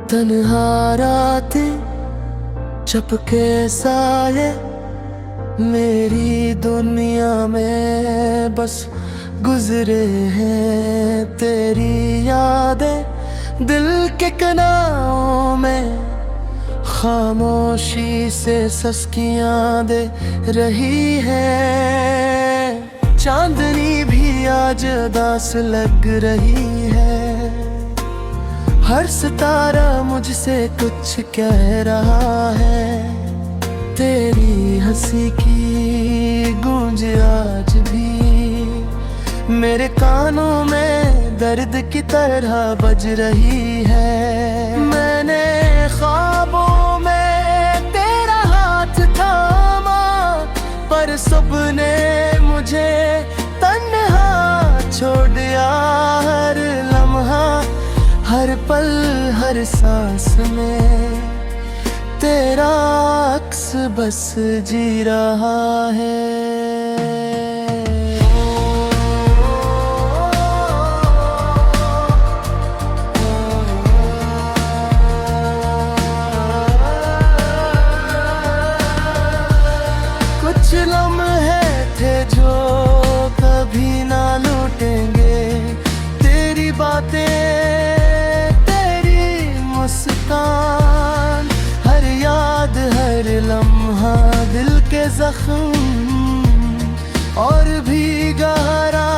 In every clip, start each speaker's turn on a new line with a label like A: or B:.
A: तन्हा रातें चपके साए मेरी दुनिया में बस गुजरे हैं। तेरी यादें दिल के कनाओं में खामोशी से सस्कियां दे रही है। चांदनी भी आज उदास लग रही है। हर सितारा मुझसे कुछ कह रहा है। तेरी हंसी की गूंज आज भी मेरे कानों में दर्द की तरह बज रही है। मैंने ख्वाबों में तेरा हाथ थामा, पर सुबह ने मुझे तन्हा छोड़ दिया। हर लम्हा, हर पल, हर सांस में तेरा अक्स बस जी रहा है। कुछ लम्हे थे जो कभी ना लौटेंगे। तेरी बातें, तेरी मुस्कान, हर याद, हर लम्हा दिल के जख्म और भी गहरा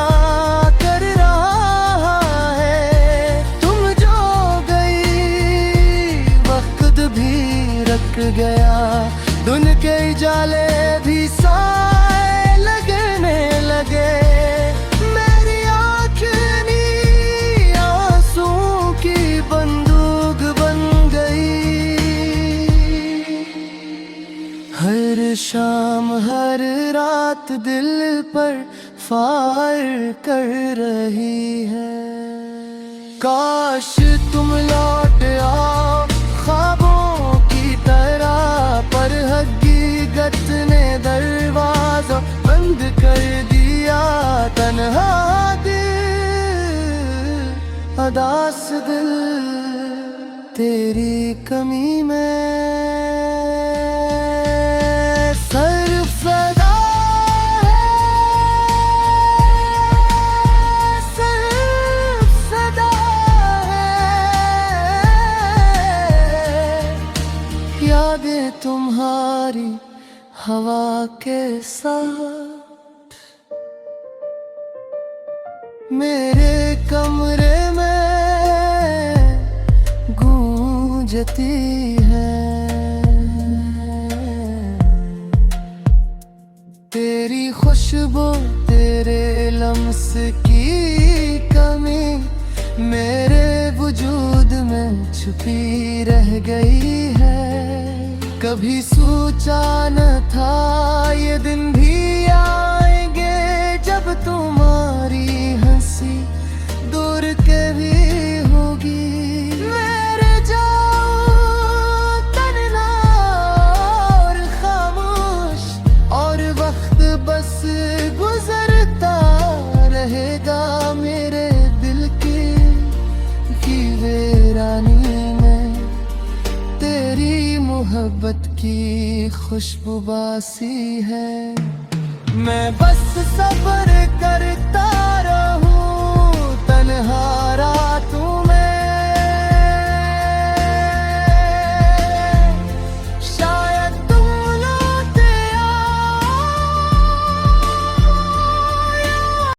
A: कर रहा है। तुम जो गई वक्त भी रख गया। धुन के जाले भी साए लगने लगे। मेरी आँखें आंसुओं की बंदूक बन गई। हर शाम, हर रात दिल पर फायर कर रही है। काश तुम लौट आओ ख्वाबों की तरह, पर हकीकत ने दरवाजा बंद कर दिया। तन्हा दिल, उदास दिल, तेरी कमी में सरफदा है, सरफदा है। यादें तुम्हारी हवा के साथ मेरे कमरे में गूंजती है। तेरी खुशबू, तेरे लम्स की कमी मेरे वजूद में छुपी रह गई है। कभी सोचा न था ये दिन भी आएंगे, जब तुम्हारी हंसी दूर के भी होगी। मेरे जाओ तन्हा और खामोश, और वक्त बस गुजरता रहेगा मेरे दिल की वीरानी में। तेरी मोहब्बत की खुशबू बासी है। मैं बस सब्र